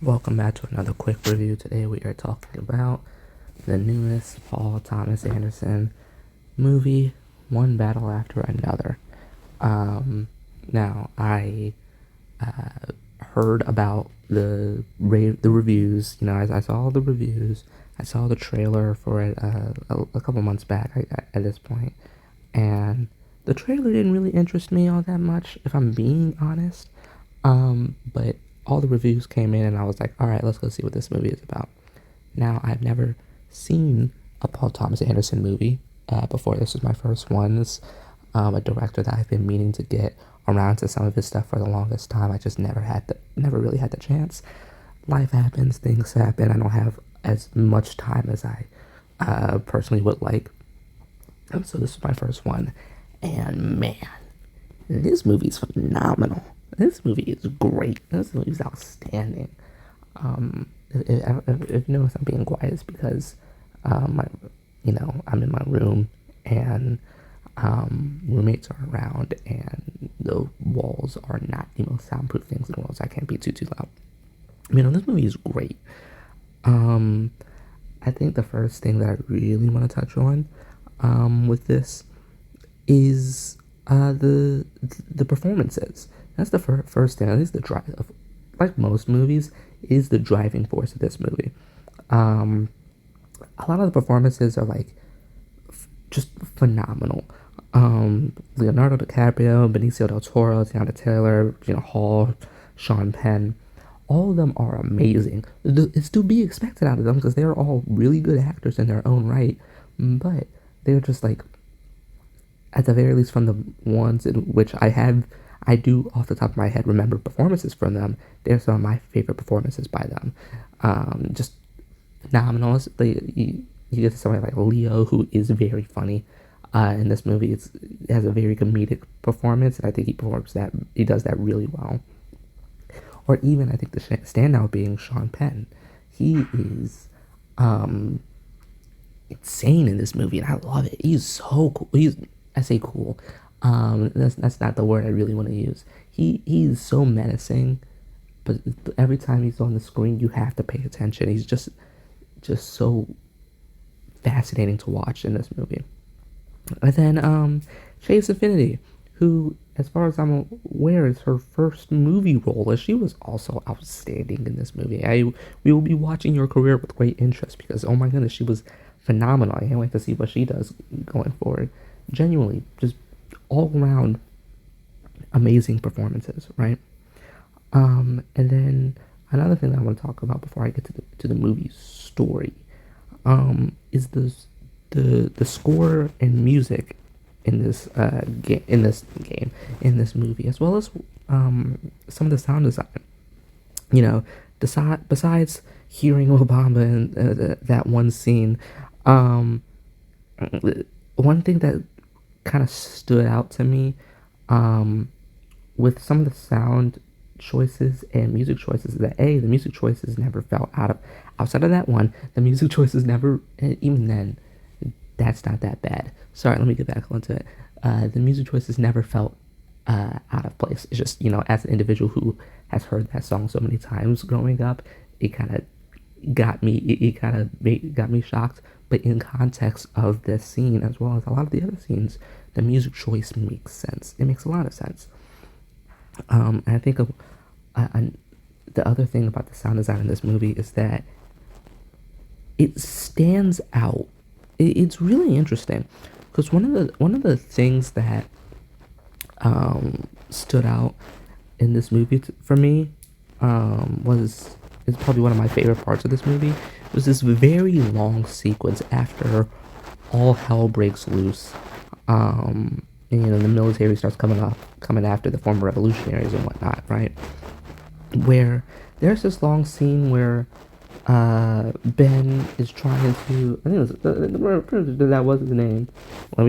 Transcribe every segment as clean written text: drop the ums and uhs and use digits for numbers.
Welcome back to another quick review. Today we are talking about the newest Paul Thomas Anderson movie, One Battle After Another. Now I heard about the reviews. I saw the reviews. I saw the trailer for it a couple months back at this point, and the trailer didn't really interest me all that much, if I'm being honest. But all the reviews came in, and I was like, all right, let's go see what this movie is about. Now, I've never seen a Paul Thomas Anderson movie before. This was my first one. This a director that I've been meaning to get around to some of his stuff for the longest time. I just never really had the chance. Life happens, things happen. I don't have as much time as I personally would like. And so this was my first one, and man, this movie's phenomenal. This movie is great. This movie is outstanding. If you notice I'm being quiet, it's because, I'm in my room and roommates are around and the walls are not the most soundproof things in the world, so I can't be too loud. This movie is great. I think the first thing that I really want to touch on with this is the performances. That's the first thing. At least the drive of, like most movies, is the driving force of this movie. A lot of the performances are like just phenomenal. Leonardo DiCaprio, Benicio del Toro, Tiana Taylor, Gina Hall, Sean Penn, all of them are amazing. It's to be expected out of them because they're all really good actors in their own right, but they're just like, at the very least, from the ones in which I do off the top of my head remember performances from them. They're some of my favorite performances by them. Just phenomenal. You get to somebody like Leo, who is very funny in this movie. It has a very comedic performance, and I think he does that really well. Or even, I think the standout being Sean Penn. He is insane in this movie, and I love it. He's so cool. I say cool. That's not the word I really want to use. He's so menacing, but every time he's on the screen, you have to pay attention. He's just so fascinating to watch in this movie. And then Chase Affinity, who, as far as I'm aware, is her first movie role, and she was also outstanding in this movie. We will be watching your career with great interest because, oh my goodness, she was phenomenal. I can't wait to see what she does going forward. Genuinely, just all around amazing performances, right? And then another thing that I want to talk about before I get to the movie story, is the score and music in this movie, as well as some of the sound design. Besides hearing Obama in that one scene, one thing that kind of stood out to me with some of the sound choices and music choices is that the music choices never felt outside of that one, the music choices never, even then, that's not that bad. Sorry, let me get back onto it. The music choices never felt out of place. It's just, as an individual who has heard that song so many times growing up, it kind of got me, got me shocked. But in context of this scene, as well as a lot of the other scenes, the music choice makes sense. It makes a lot of sense. And I think the other thing about the sound design in this movie is that it stands out. It's really interesting because one of the things that stood out in this movie for me is probably one of my favorite parts of this movie. Was this very long sequence after all hell breaks loose. The military starts coming after the former revolutionaries and whatnot, right? Where there's this long scene where Ben is trying to, I think that was his name. Let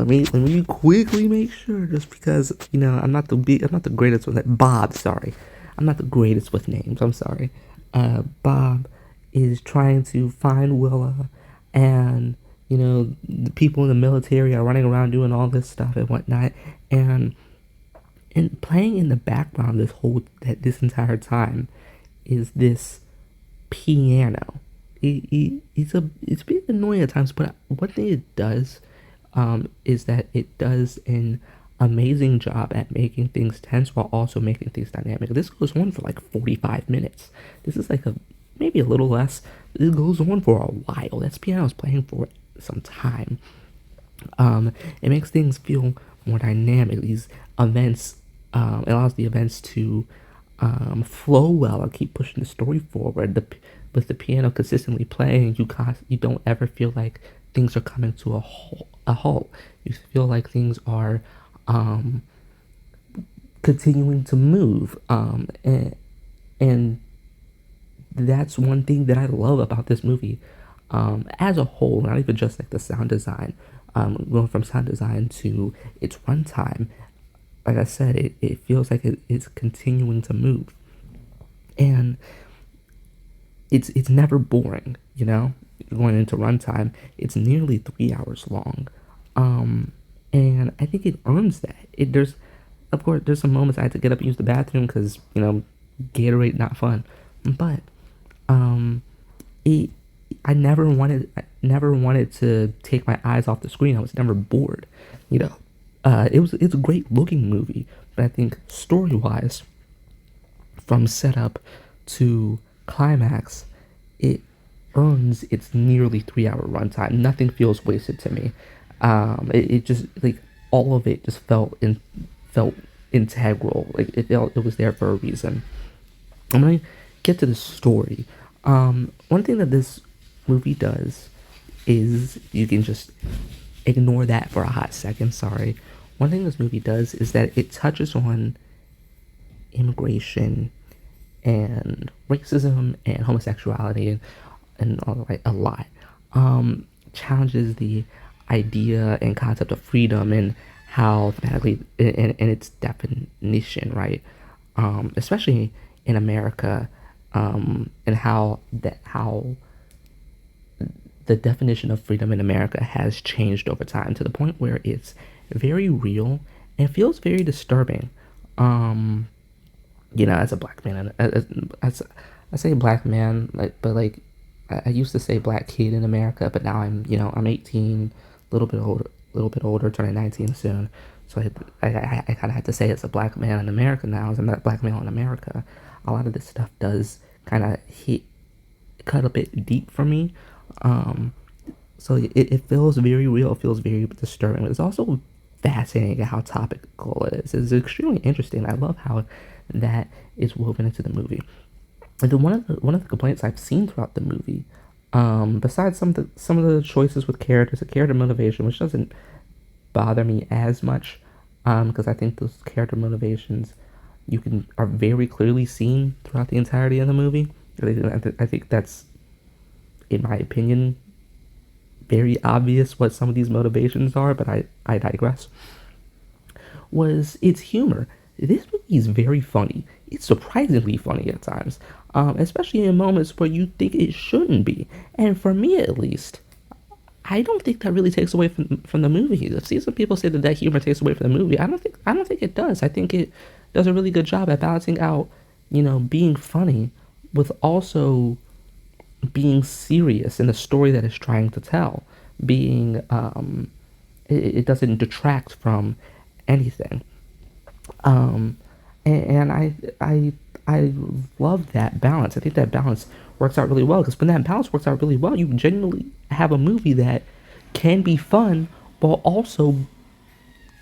me quickly make sure, just because I'm not the greatest with it. Bob, sorry, I'm not the greatest with names. I'm sorry. Bob is trying to find Willa, and the people in the military are running around doing all this stuff and whatnot, and playing in the background this entire time is this piano. It's a bit annoying at times, but one thing it does is that it does an amazing job at making things tense while also making things dynamic. This goes on for like 45 minutes. This is like a maybe a little less. It goes on for a while. That's piano's playing for some time. It makes things feel more dynamic. These events allows the events to flow well and keep pushing the story forward. With the piano consistently playing, you don't ever feel like things are coming to a halt. You feel like things are um, continuing to move, and that's one thing that I love about this movie as a whole, not even just like the sound design. Going from sound design to its runtime, like I said, it feels like it's continuing to move, and it's never boring. Going into runtime, it's nearly 3 hours long, and I think it earns that. There's, of course, there's some moments I had to get up and use the bathroom because Gatorade not fun, but um, it I never wanted to take my eyes off the screen. I was never bored, you know. It's a great looking movie, but I think story wise, from setup to climax, it earns its nearly 3 hour runtime. Nothing feels wasted to me. It just like all of it just felt integral. Like it was there for a reason. I'm gonna get to the story. One thing that this movie does is you can just ignore that for a hot second. Sorry. One thing this movie does is that it touches on immigration and racism and homosexuality and all like a lot. Challenges the idea and concept of freedom and how thematically in its definition, right? Especially in America, and how the definition of freedom in America has changed over time to the point where it's very real and feels very disturbing. As a black man, as I say black man, but I used to say black kid in America, but now I'm 18, a little bit older, turning 19 soon. So I kind of had to say it's a black man in America now, as a black male in America. A lot of this stuff does kind of cut a bit deep for me. So it feels very real. It feels very disturbing. But it's also fascinating how topical it is. It's extremely interesting. I love how that is woven into the movie. And then one of the complaints I've seen throughout the movie, besides some of the choices with characters, the character motivation, which doesn't bother me as much, because I think those character motivations are very clearly seen throughout the entirety of the movie. I think that's, in my opinion, very obvious what some of these motivations are, but I digress. Was its humor. This movie is very funny. It's surprisingly funny at times, especially in moments where you think it shouldn't be. And for me, at least, I don't think that really takes away from the movie. I've seen some people say that humor takes away from the movie. I don't think it does. I think it does a really good job at balancing out, being funny with also being serious in the story that it's trying to tell. Being it doesn't detract from anything. And I love that balance. I think that balance works out really well, because when that balance works out really well, you genuinely have a movie that can be fun while also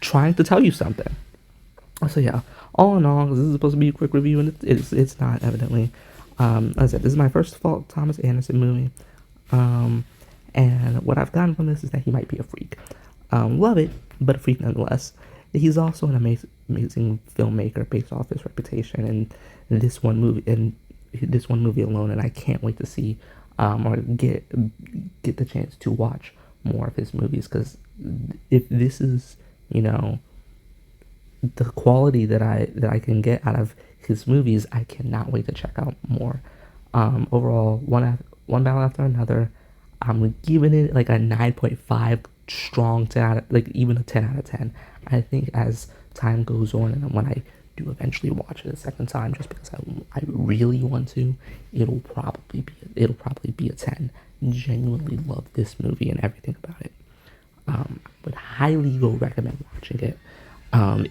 trying to tell you something. So yeah, all in all, this is supposed to be a quick review, and it's not, evidently. As I said, this is my first Thomas Anderson movie, and what I've gotten from this is that he might be a freak. Love it, but a freak nonetheless. He's also an amazing filmmaker based off his reputation and this one movie alone, and I can't wait to see or get the chance to watch more of his movies, because if this is the quality that I can get out of his movies, I cannot wait to check out more. Overall, one battle after another, I'm giving it like a 9.5 strong 10 out of, like even a 10 out of 10. I think as time goes on and when I do eventually watch it a second time just because I really want to, it'll probably be a 10. Genuinely love this movie and everything about it. Would highly go recommend watching it.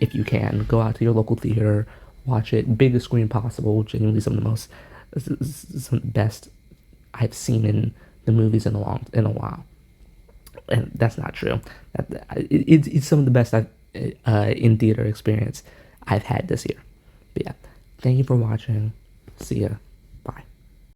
If you can, go out to your local theater, watch it, biggest screen possible. Genuinely some of the best I've seen in the movies in a while. And that's not true. It's some of the best I've in theater experience I've had this year. But yeah, thank you for watching. See ya.